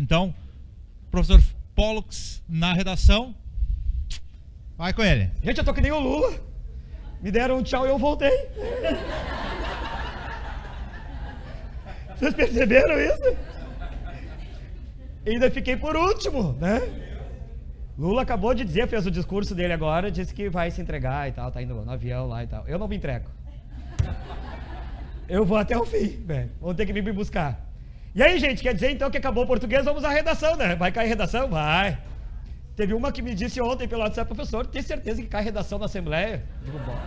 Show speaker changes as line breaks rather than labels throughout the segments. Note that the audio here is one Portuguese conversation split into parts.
Então, professor Pollux na redação. Vai com ele.
Gente, eu tô que nem o Lula. Me deram um tchau e eu voltei. Vocês perceberam isso? E ainda fiquei por último, né? Lula acabou de dizer, fez o discurso dele agora, disse que vai se entregar e tal, tá indo no avião lá e tal. Eu não me entrego. Eu vou até o fim, velho. Vão ter que vir me buscar. E aí, gente, quer dizer então que acabou o português, vamos à redação, né? Vai cair redação? Vai. Teve uma que me disse ontem pelo WhatsApp, professor, tem certeza que cai redação na Assembleia? Digo, bora.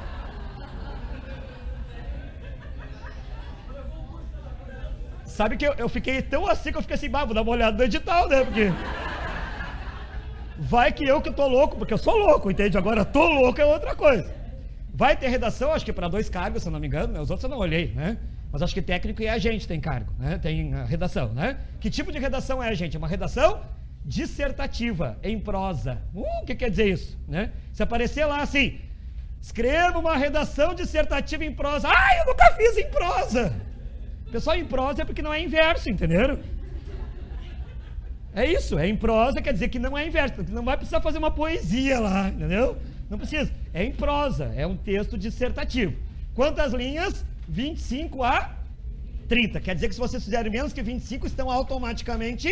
Sabe que eu fiquei tão assim que eu fiquei assim, vou dar uma olhada no edital, né? Porque vai que eu tô louco, porque eu sou louco, entende? Agora tô louco é outra coisa. Vai ter redação, acho que para 2 cargos, se eu não me engano, né? Os outros eu não olhei, né? Mas acho que técnico e agente tem cargo, né? Tem redação, né? Que tipo de redação é, gente? É uma redação dissertativa, em prosa. O que quer dizer isso, né? Se aparecer lá assim, escreva uma redação dissertativa em prosa. Ah, eu nunca fiz em prosa. Pessoal, em prosa é porque não é em verso, entenderam? É isso, é em prosa, quer dizer que não é em verso, porque não vai precisar fazer uma poesia lá, entendeu? Não precisa, é em prosa, é um texto dissertativo. Quantas linhas? 25 a 30, quer dizer que se vocês fizerem menos que 25, estão automaticamente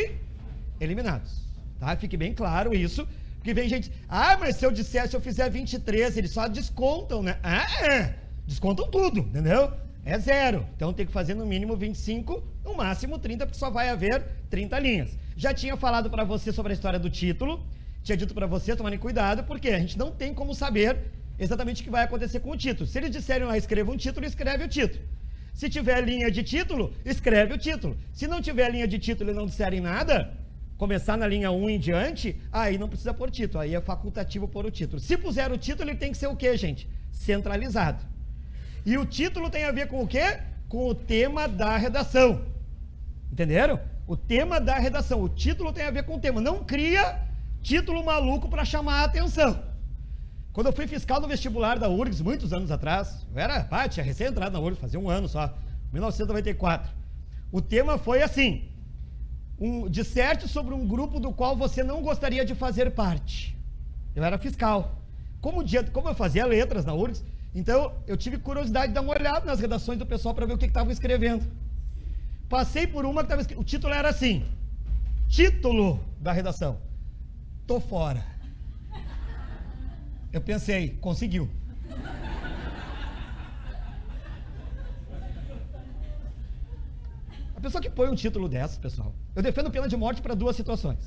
eliminados, tá? Fique bem claro isso, porque vem gente, mas se eu fizer 23, eles só descontam, né? Descontam tudo, entendeu? É 0, então tem que fazer no mínimo 25, no máximo 30, porque só vai haver 30 linhas. Já tinha falado para você sobre a história do título, tinha dito para você tomarem cuidado, porque a gente não tem como saber exatamente o que vai acontecer com o título. Se eles disserem lá, escreva um título, escreve o título. Se tiver linha de título, escreve o título. Se não tiver linha de título e não disserem nada, começar na linha 1 em diante, aí não precisa pôr título, aí é facultativo pôr o título. Se puser o título, ele tem que ser o quê, gente? Centralizado. E o título tem a ver com o quê? Com o tema da redação. Entenderam? O tema da redação. O título tem a ver com o tema. Não cria título maluco para chamar a atenção. Quando eu fui fiscal no vestibular da URGS, muitos anos atrás, tinha recém-entrado na URGS, fazia um ano só, 1994. O tema foi assim, disserte sobre um grupo do qual você não gostaria de fazer parte. Eu era fiscal. Como eu fazia letras na URGS, então eu tive curiosidade de dar uma olhada nas redações do pessoal para ver o que estavam escrevendo. Passei por uma que estava escrito, o título era assim, título da redação, tô fora. Eu pensei, conseguiu. A pessoa que põe um título dessas, pessoal, eu defendo pena de morte para 2 situações.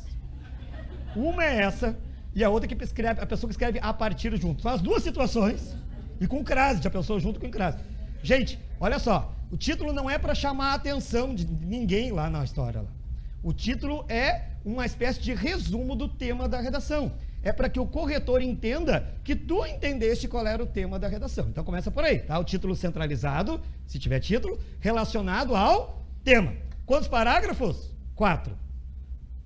Uma é essa, e a outra é que a pessoa que escreve a partir junto. São as 2 situações, e com crase, já pensou junto com crase. Gente, olha só, o título não é para chamar a atenção de ninguém lá na história. Lá. O título é uma espécie de resumo do tema da redação. É para que o corretor entenda que tu entendeste qual era o tema da redação. Então começa por aí, tá? O título centralizado, se tiver título, relacionado ao tema. Quantos parágrafos? 4.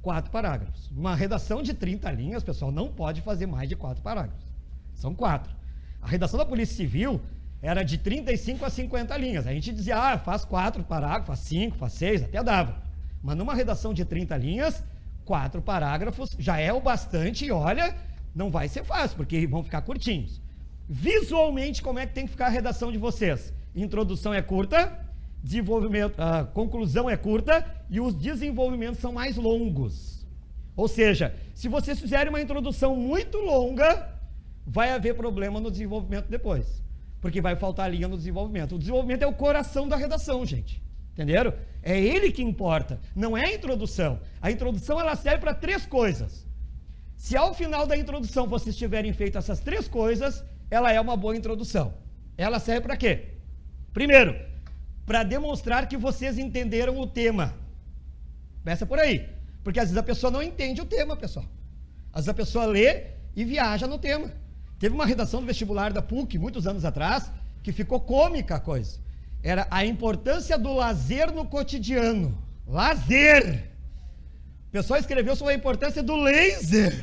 4 parágrafos. Uma redação de 30 linhas, pessoal, não pode fazer mais de 4 parágrafos. São 4. A redação da Polícia Civil era de 35 a 50 linhas. A gente dizia, faz 4 parágrafos, faz 5, faz 6, até dava. Mas numa redação de 30 linhas, 4 parágrafos já é o bastante e olha, não vai ser fácil, porque vão ficar curtinhos. Visualmente, como é que tem que ficar a redação de vocês? Introdução é curta, conclusão é curta e os desenvolvimentos são mais longos. Ou seja, se vocês fizerem uma introdução muito longa, vai haver problema no desenvolvimento depois, porque vai faltar linha no desenvolvimento. O desenvolvimento é o coração da redação, gente. Entenderam? É ele que importa, não é a introdução. A introdução ela serve para 3 coisas. Se ao final da introdução vocês tiverem feito essas 3 coisas, ela é uma boa introdução. Ela serve para quê? Primeiro, para demonstrar que vocês entenderam o tema. Começa por aí. Porque às vezes a pessoa não entende o tema, pessoal. Às vezes a pessoa lê e viaja no tema. Teve uma redação do vestibular da PUC, muitos anos atrás, que ficou cômica a coisa. Era a importância do lazer no cotidiano. Lazer! O pessoal escreveu sobre a importância do laser.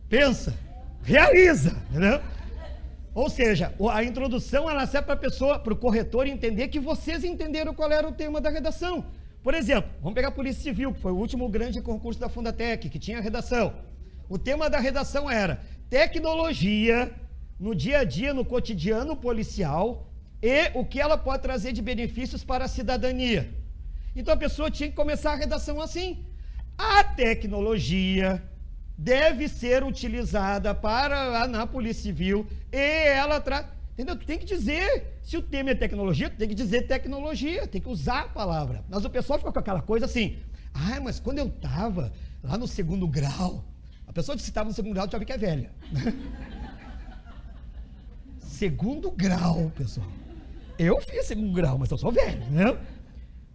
Pensa, realiza, entendeu? Ou seja, a introdução ela serve para o corretor entender que vocês entenderam qual era o tema da redação. Por exemplo, vamos pegar a Polícia Civil, que foi o último grande concurso da Fundatec, que tinha redação. O tema da redação era tecnologia no dia a dia, no cotidiano policial e o que ela pode trazer de benefícios para a cidadania. Então a pessoa tinha que começar a redação assim. A tecnologia deve ser utilizada na Polícia Civil e ela traz... Entendeu? Tu tem que dizer, se o tema é tecnologia, tu tem que dizer tecnologia, tem que usar a palavra. Mas o pessoal fica com aquela coisa assim, mas quando eu estava lá no 2º grau, a pessoa disse que estava no 2º grau, já vi que é velha. 2º grau, pessoal. Eu fiz 2º grau, mas eu sou velho, né?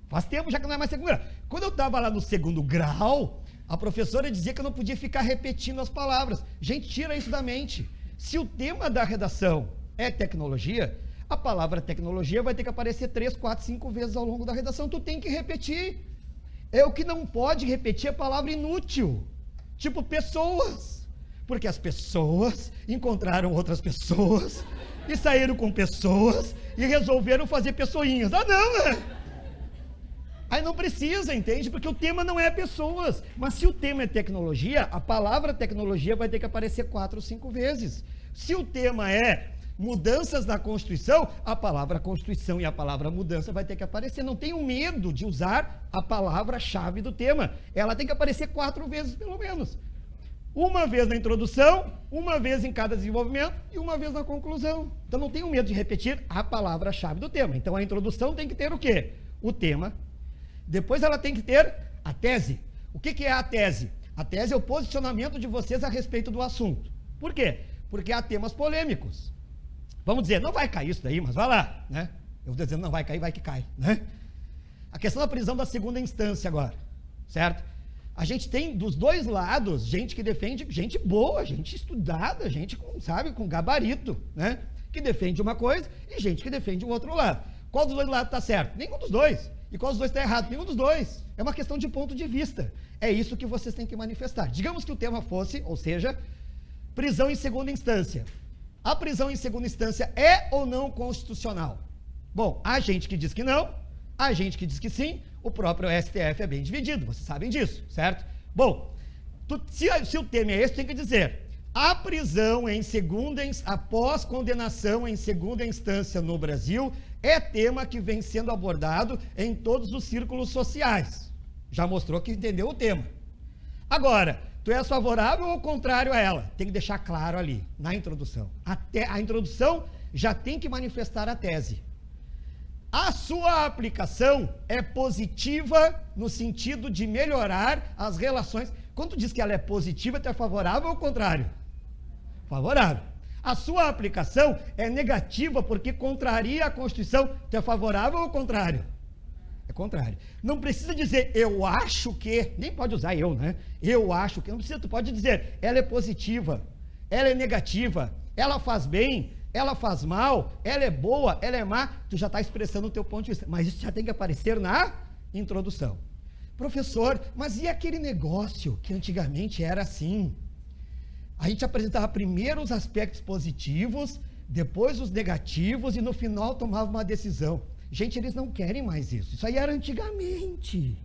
Faz tempo já que não é mais 2º grau. Quando eu estava lá no 2º grau, a professora dizia que eu não podia ficar repetindo as palavras. Gente, tira isso da mente. Se o tema da redação é tecnologia, a palavra tecnologia vai ter que aparecer 3, 4, 5 vezes ao longo da redação. Tu tem que repetir. O que não pode repetir é a palavra inútil. Tipo pessoas. Porque as pessoas encontraram outras pessoas e saíram com pessoas e resolveram fazer pessoinhas. Não, né? Aí não precisa, entende? Porque o tema não é pessoas. Mas se o tema é tecnologia, a palavra tecnologia vai ter que aparecer 4 ou 5 vezes. Se o tema é mudanças na Constituição, a palavra Constituição e a palavra mudança vai ter que aparecer. Não tenham medo de usar a palavra-chave do tema. Ela tem que aparecer 4 vezes, pelo menos. Uma vez na introdução, uma vez em cada desenvolvimento e uma vez na conclusão. Então não tenham medo de repetir a palavra-chave do tema. Então a introdução tem que ter o quê? O tema. Depois ela tem que ter a tese. O que é a tese? A tese é o posicionamento de vocês a respeito do assunto. Por quê? Porque há temas polêmicos. Vamos dizer, não vai cair isso daí, mas vai lá, né? Eu estou dizendo, não vai cair, vai que cai, né? A questão da prisão da 2ª instância agora, certo? A gente tem dos dois lados gente que defende, gente boa, gente estudada, gente com, sabe, com gabarito, né? Que defende uma coisa e gente que defende o outro lado. Qual dos dois lados está certo? Nenhum dos dois. E qual dos dois está errado? Nenhum dos dois. É uma questão de ponto de vista. É isso que vocês têm que manifestar. Digamos que o tema fosse, ou seja, prisão em 2ª instância. A prisão em 2ª instância é ou não constitucional? Bom, há gente que diz que não, há gente que diz que sim, o próprio STF é bem dividido, vocês sabem disso, certo? Bom, se o tema é esse, tem que dizer, a prisão em após condenação em 2ª instância no Brasil é tema que vem sendo abordado em todos os círculos sociais. Já mostrou que entendeu o tema. Agora, tu és favorável ou contrário a ela? Tem que deixar claro ali, na introdução. A introdução já tem que manifestar a tese. A sua aplicação é positiva no sentido de melhorar as relações. Quando tu diz que ela é positiva, tu é favorável ou contrário? Favorável. A sua aplicação é negativa porque contraria a Constituição. Tu é favorável ou contrário? É contrário. Não precisa dizer eu acho que, nem pode usar eu, né? Eu acho que, não precisa, tu pode dizer ela é positiva, ela é negativa, ela faz bem, ela faz mal, ela é boa, ela é má, tu já está expressando o teu ponto de vista, mas isso já tem que aparecer na introdução. Professor, mas e aquele negócio que antigamente era assim? A gente apresentava primeiro os aspectos positivos, depois os negativos e no final tomava uma decisão. Gente, eles não querem mais isso. Isso aí era antigamente.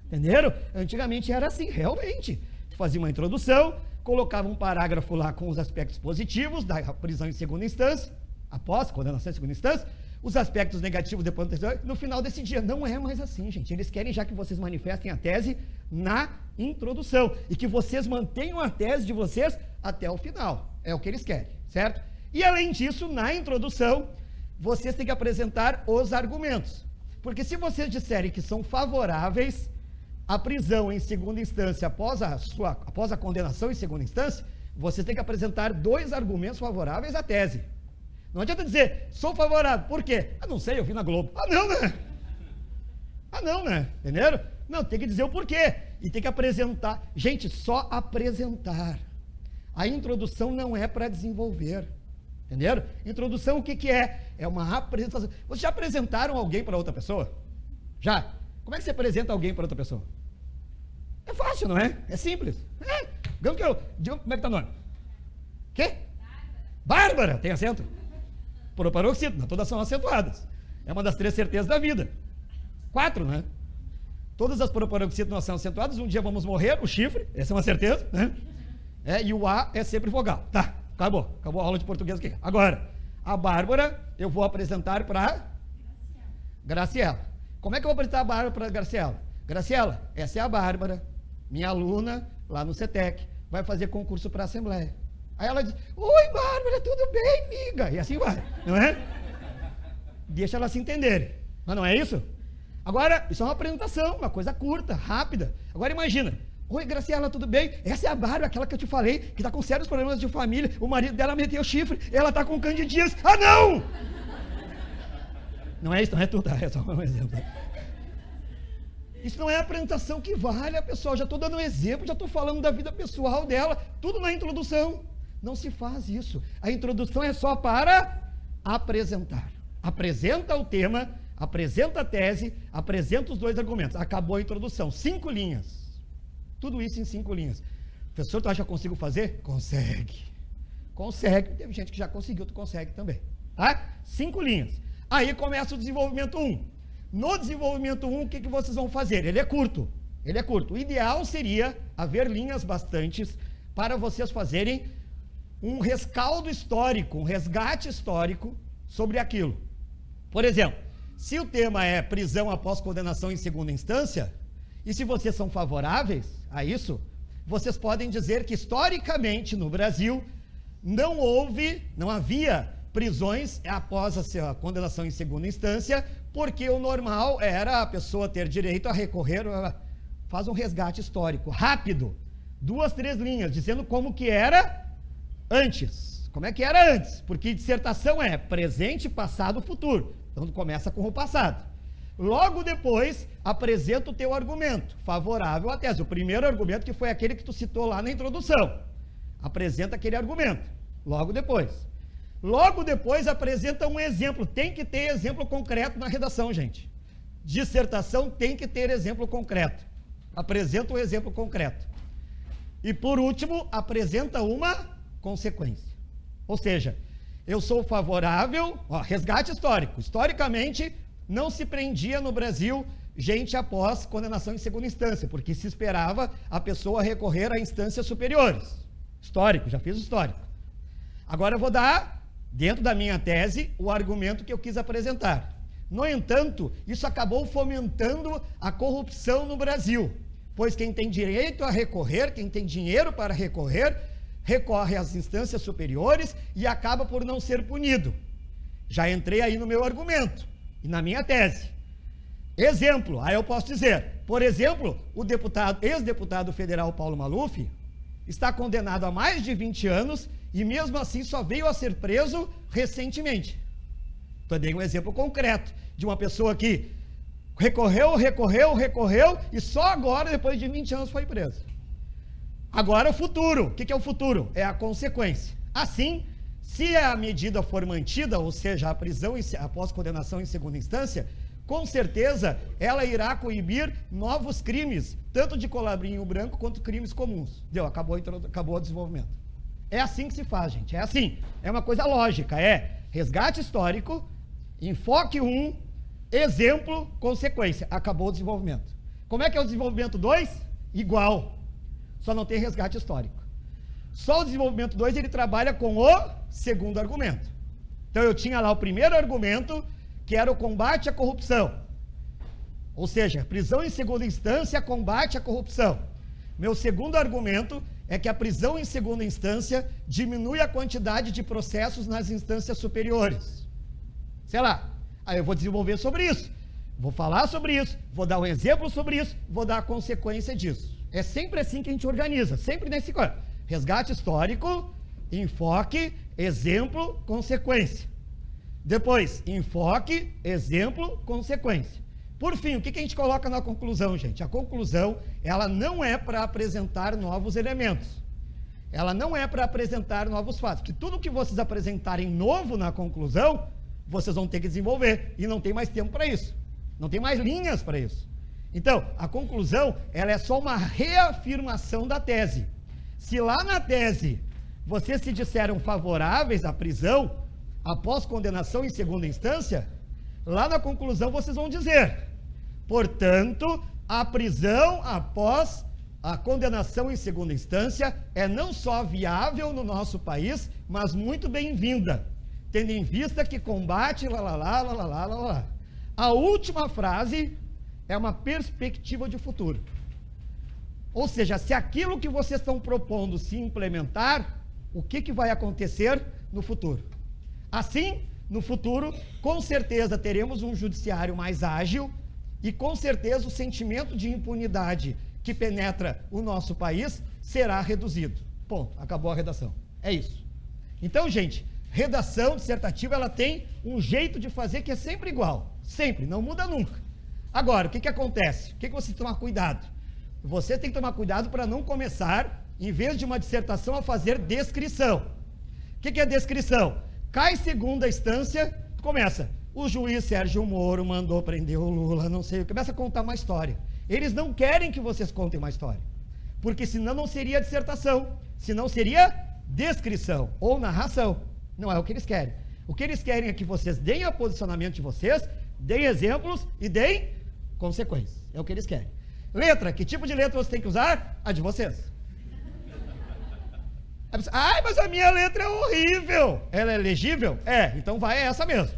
Entenderam? Antigamente era assim, realmente. Tu fazia uma introdução, colocava um parágrafo lá com os aspectos positivos da prisão em 2ª instância, após condenação em 2ª instância, os aspectos negativos depois da terceira, no final decidia. Não é mais assim, gente. Eles querem já que vocês manifestem a tese na introdução e que vocês mantenham a tese de vocês até o final. É o que eles querem, certo? E além disso, na introdução, vocês têm que apresentar os argumentos. Porque se vocês disserem que são favoráveis à prisão em 2ª instância após a condenação em 2ª instância, vocês têm que apresentar 2 argumentos favoráveis à tese. Não adianta dizer, sou favorável. Por quê? Não sei, eu vi na Globo. Não, né? Entenderam? Não, tem que dizer o porquê. E tem que apresentar. Gente, só apresentar. A introdução não é para desenvolver. Entenderam? Introdução, o que é? É uma apresentação. Vocês já apresentaram alguém para outra pessoa? Já? Como é que você apresenta alguém para outra pessoa? É fácil, não é? É simples. Digamos como é que tá o nome? Quê? Bárbara. Tem acento? Proparoxítona, não todas são acentuadas. É uma das 3 certezas da vida. 4, né? Todas as proparoxítonas são acentuadas, um dia vamos morrer, o chifre, essa é uma certeza, né? E o A é sempre vogal. Tá, acabou a aula de português aqui. Agora, a Bárbara, eu vou apresentar para Graciela. Como é que eu vou apresentar a Bárbara para Graciela? Graciela, essa é a Bárbara, minha aluna lá no CETEC, vai fazer concurso para a Assembleia. Aí ela diz, oi Bárbara, tudo bem, amiga? E assim vai, não é? Deixa elas se entenderem. Mas não é isso? Agora, isso é uma apresentação, uma coisa curta, rápida. Agora imagina, oi Graciela, tudo bem? Essa é a Bárbara, aquela que eu te falei, que está com sérios problemas de família, o marido dela meteu o chifre, ela está com candidíase. Ah, não! Não é isso, não é tudo, tá? É só um exemplo. Isso não é a apresentação que vale, pessoal. Já estou dando um exemplo, já estou falando da vida pessoal dela, tudo na introdução. Não se faz isso. A introdução é só para apresentar. Apresenta o tema, apresenta a tese, apresenta os 2 argumentos. Acabou a introdução. 5 linhas. Tudo isso em 5 linhas. Professor, tu acha que eu consigo fazer? Consegue. Consegue. Teve gente que já conseguiu, tu consegue também. Tá? 5 linhas. Aí começa o desenvolvimento 1. No desenvolvimento 1, o que vocês vão fazer? Ele é curto. Ele é curto. O ideal seria haver linhas bastantes para vocês fazerem um rescaldo histórico, um resgate histórico sobre aquilo. Por exemplo, se o tema é prisão após condenação em segunda instância, e se vocês são favoráveis a isso, vocês podem dizer que historicamente no Brasil não havia prisões após a condenação em segunda instância, porque o normal era a pessoa ter direito a recorrer, faz um resgate histórico, rápido, 2, 3 linhas, dizendo como que era antes. Como é que era antes? Porque dissertação é presente, passado, futuro. Então começa com o passado. Logo depois, apresenta o teu argumento, favorável à tese. O primeiro argumento que foi aquele que tu citou lá na introdução. Apresenta aquele argumento. Logo depois. Logo depois apresenta um exemplo. Tem que ter exemplo concreto na redação, gente. Dissertação tem que ter exemplo concreto. Apresenta um exemplo concreto. E por último, apresenta uma consequência. Ou seja, eu sou favorável, resgate histórico. Historicamente, não se prendia no Brasil gente após condenação em segunda instância, porque se esperava a pessoa recorrer a instâncias superiores. Histórico, já fiz histórico. Agora eu vou dar, dentro da minha tese, o argumento que eu quis apresentar. No entanto, isso acabou fomentando a corrupção no Brasil, pois quem tem direito a recorrer, quem tem dinheiro para recorrer, recorre às instâncias superiores e acaba por não ser punido. Já entrei aí no meu argumento e na minha tese. Exemplo, aí eu posso dizer, por exemplo, o ex-deputado federal Paulo Maluf está condenado a mais de 20 anos e mesmo assim só veio a ser preso recentemente. Então, dei um exemplo concreto de uma pessoa que recorreu e só agora, depois de 20 anos, foi preso. Agora o futuro. O que é o futuro? É a consequência. Assim, se a medida for mantida, ou seja, a prisão após condenação em segunda instância, com certeza ela irá coibir novos crimes, tanto de colarinho branco quanto crimes comuns. Deu, acabou o desenvolvimento. É assim que se faz, gente. É assim. É uma coisa lógica. É resgate histórico, enfoque 1, exemplo, consequência. Acabou o desenvolvimento. Como é que é o desenvolvimento 2? Igual. Só não tem resgate histórico. Só o desenvolvimento 2 ele trabalha com o segundo argumento. Então eu tinha lá o primeiro argumento, que era o combate à corrupção. Ou seja, prisão em segunda instância combate à corrupção. Meu segundo argumento é que a prisão em segunda instância diminui a quantidade de processos nas instâncias superiores. Sei lá, aí eu vou desenvolver sobre isso, vou falar sobre isso, vou dar um exemplo sobre isso, vou dar a consequência disso. É sempre assim que a gente organiza, sempre nesse resgate histórico, enfoque, exemplo, consequência. Depois, enfoque, exemplo, consequência. Por fim, o que a gente coloca na conclusão, gente? A conclusão, ela não é para apresentar novos elementos. Ela não é para apresentar novos fatos. Porque tudo que vocês apresentarem novo na conclusão, vocês vão ter que desenvolver. E não tem mais tempo para isso. Não tem mais linhas para isso. Então, a conclusão, ela é só uma reafirmação da tese. Se lá na tese vocês se disseram favoráveis à prisão, após condenação em segunda instância, lá na conclusão vocês vão dizer: portanto, a prisão após a condenação em segunda instância é não só viável no nosso país, mas muito bem-vinda, tendo em vista que combate lá. A última frase é uma perspectiva de futuro. Ou seja, se aquilo que vocês estão propondo se implementar, o que vai acontecer no futuro? Assim, no futuro, com certeza teremos um judiciário mais ágil e com certeza o sentimento de impunidade que penetra o nosso país será reduzido. Ponto. Acabou a redação. É isso. Então, gente, redação dissertativa, ela tem um jeito de fazer que é sempre igual. Sempre, não muda nunca. Agora, o que acontece? O que você tem que tomar cuidado? Você tem que tomar cuidado para não começar, em vez de uma dissertação, a fazer descrição. O que é descrição? Cai segunda instância, começa. O juiz Sérgio Moro mandou prender o Lula, não sei o que. Começa a contar uma história. Eles não querem que vocês contem uma história. Porque senão não seria dissertação. Senão seria descrição ou narração. Não é o que eles querem. O que eles querem é que vocês deem o posicionamento de vocês, deem exemplos e deem consequências. É o que eles querem. Letra. Que tipo de letra você tem que usar? A de vocês. Ai, mas a minha letra é horrível. Ela é legível? É, então vai essa mesmo.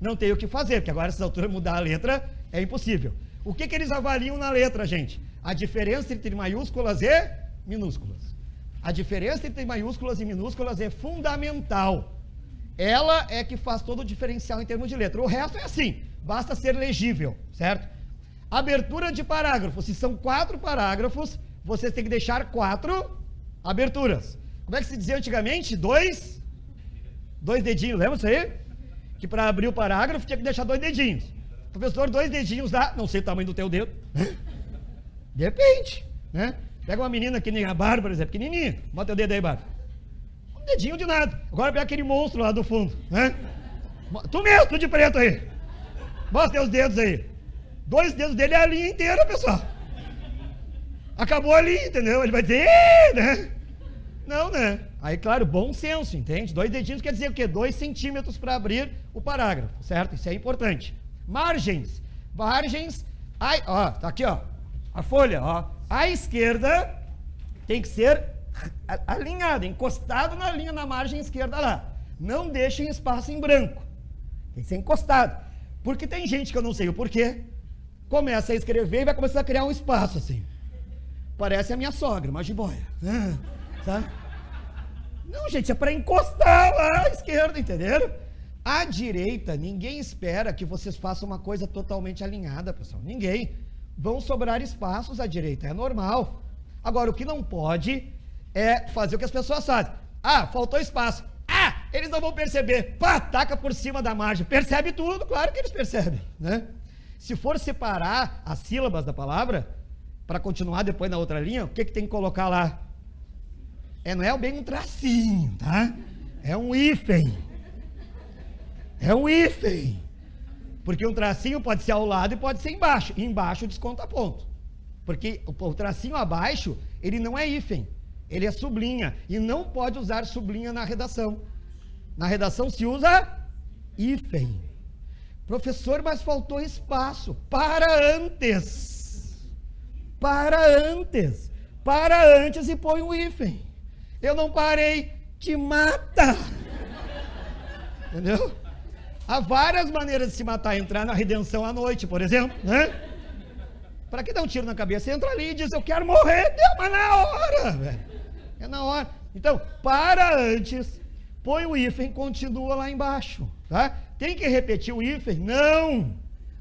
Não tem o que fazer, porque agora, nessas alturas, mudar a letra é impossível. O que eles avaliam na letra, gente? A diferença entre maiúsculas e minúsculas. A diferença entre maiúsculas e minúsculas é fundamental. Ela é que faz todo o diferencial em termos de letra. O resto é assim, basta ser legível, certo? Abertura de parágrafo. Se são 4 parágrafos, você tem que deixar 4 aberturas. Como é que se dizia antigamente? 2 dedinhos, lembra isso aí? Que para abrir o parágrafo tinha que deixar 2 dedinhos. Professor, 2 dedinhos dá? Não sei o tamanho do teu dedo. Depende, né? Pega uma menina que nem a Bárbara, é pequenininha. Bota o dedo aí, Bárbara. Um dedinho de nada. Agora pega aquele monstro lá do fundo, né? Tu mesmo, tu de preto aí. Bota teus dedos aí. 2 dedos dele é a linha inteira, pessoal. Acabou a linha, entendeu? Ele vai dizer, né? Não, né? Aí, claro, bom senso, entende? 2 dedinhos quer dizer o quê? 2 centímetros para abrir o parágrafo, certo? Isso é importante. Margens. Margens. Ai, ó, tá aqui, ó. A folha, ó. À esquerda tem que ser alinhada, encostado na linha, na margem esquerda lá. Não deixem espaço em branco. Tem que ser encostado. Porque tem gente que eu não sei o porquê, começa a escrever e vai começar a criar um espaço assim. Parece a minha sogra, uma jiboia. Sabe? Não, gente, é para encostar lá à esquerda, entenderam? À direita, ninguém espera que vocês façam uma coisa totalmente alinhada, pessoal. Ninguém. Vão sobrar espaços à direita, é normal. Agora, o que não pode é fazer o que as pessoas fazem. Ah, faltou espaço. Ah, eles não vão perceber. Pá, taca por cima da margem. Percebe tudo, claro que eles percebem, né? Se for separar as sílabas da palavra, para continuar depois na outra linha, o que tem que colocar lá? Não é bem um tracinho, tá? É um hífen. É um hífen. Porque um tracinho pode ser ao lado e pode ser embaixo. E embaixo desconta ponto. Porque o tracinho abaixo, ele não é hífen. Ele é sublinha. E não pode usar sublinha na redação. Na redação se usa hífen. Professor, mas faltou espaço. Para antes. Para antes. Para antes e põe um hífen. Eu não parei. Te mata. Entendeu? Há várias maneiras de se matar. Entrar na redenção à noite, por exemplo, né? Para que dar um tiro na cabeça? Você entra ali e diz, eu quero morrer. Deu, mas na hora, velho. É na hora. Então, para antes, põe o hífen, continua lá embaixo, tá? Tem que repetir o hífen? Não.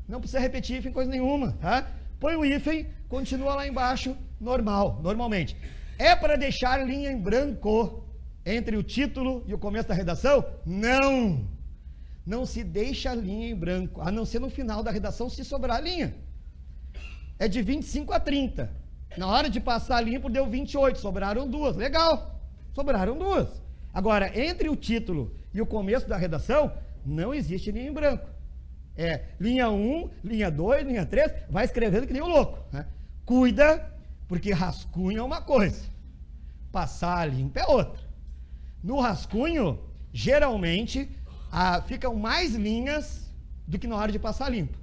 Não precisa repetir hífen coisa nenhuma, tá? Põe o hífen, continua lá embaixo, normal, normalmente. É para deixar linha em branco entre o título e o começo da redação? Não. Não se deixa a linha em branco, a não ser no final da redação, se sobrar a linha. É de 25 a 30. Na hora de passar a linha, deu 28, sobraram 2. Legal, sobraram 2. Agora, entre o título e o começo da redação, não existe linha em branco. É linha 1, linha 2, linha 3, vai escrevendo que nem o louco, né? Cuida, porque rascunho é uma coisa, passar a limpa é outra. No rascunho, geralmente, ficam mais linhas do que na hora de passar limpo.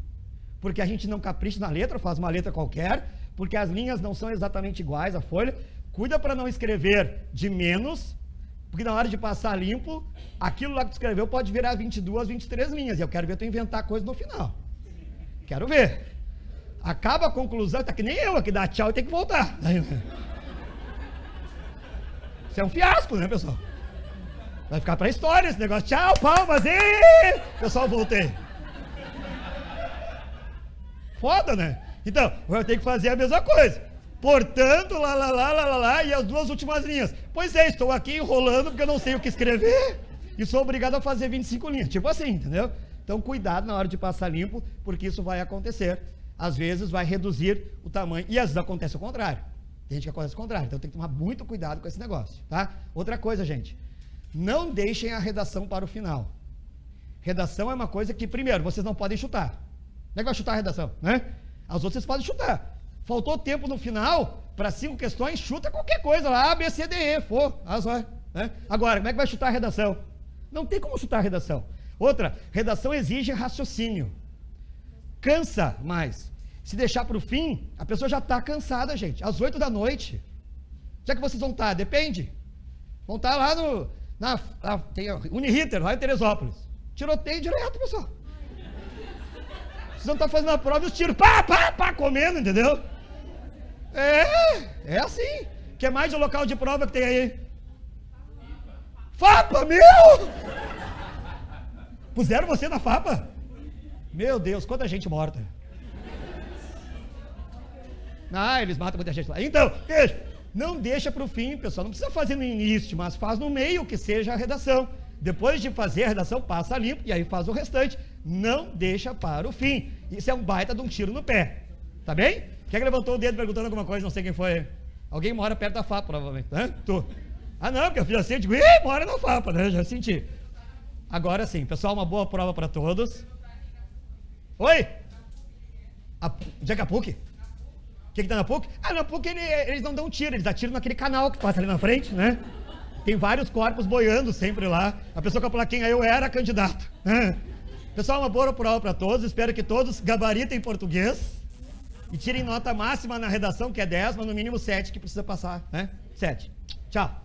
Porque a gente não capricha na letra, faz uma letra qualquer, porque as linhas não são exatamente iguais à folha. Cuida para não escrever de menos, porque na hora de passar limpo, aquilo lá que tu escreveu pode virar 22, 23 linhas. E eu quero ver tu inventar coisa no final. Quero ver. Acaba a conclusão, tá que nem eu aqui, dá tchau e tem que voltar. Isso é um fiasco, né, pessoal? Vai ficar pra história esse negócio. Tchau, palmas, e pessoal, voltei. Foda, né? Então, eu tenho que fazer a mesma coisa. Portanto, lá, e as duas últimas linhas. Pois é, estou aqui enrolando porque eu não sei o que escrever e sou obrigado a fazer 25 linhas. Tipo assim, entendeu? Então, cuidado na hora de passar limpo, porque isso vai acontecer. Às vezes vai reduzir o tamanho, e às vezes acontece o contrário. Tem gente que acontece o contrário, então tem que tomar muito cuidado com esse negócio, tá? Outra coisa, gente, não deixem a redação para o final. Redação é uma coisa que, primeiro, vocês não podem chutar. Como é que vai chutar a redação, né? As outras vocês podem chutar. Faltou tempo no final, para 5 questões, chuta qualquer coisa lá, A, B, C, D, E, né? Agora, como é que vai chutar a redação? Não tem como chutar a redação. Outra, redação exige raciocínio. Cansa mais. Se deixar para o fim, a pessoa já está cansada, gente. Às 8 da noite. Já que vocês vão estar? Depende. Vão estar lá tem Uniriter, lá em Teresópolis. Tiroteio direto, pessoal. Vocês vão estar fazendo a prova e os tiros, pá, comendo, entendeu? É assim. O que mais de local de prova que tem aí? FAPA, meu! Puseram você na FAPA? Meu Deus, quanta gente morta. Eles matam muita gente lá. Então, não deixa para o fim, pessoal. Não precisa fazer no início, mas faz no meio, que seja a redação. Depois de fazer a redação, passa limpo e aí faz o restante. Não deixa para o fim. Isso é um baita de um tiro no pé. Tá bem? Quem é que levantou o dedo perguntando alguma coisa? Não sei quem foi. Alguém mora perto da FAPA, provavelmente. Tu? Não, porque eu fiz assim, eu digo, mora na FAPA, né? Já senti. Agora sim, pessoal, uma boa prova para todos. Oi? Já que a PUC? O que tá na PUC? Na PUC eles não dão tiro, eles atiram naquele canal que passa ali na frente, né? Tem vários corpos boiando sempre lá. A pessoa que vai falar quem eu era candidato. Né? Pessoal, uma boa prova para todos. Espero que todos gabaritem português e tirem nota máxima na redação, que é 10, mas no mínimo 7, que precisa passar, né? 7. Tchau.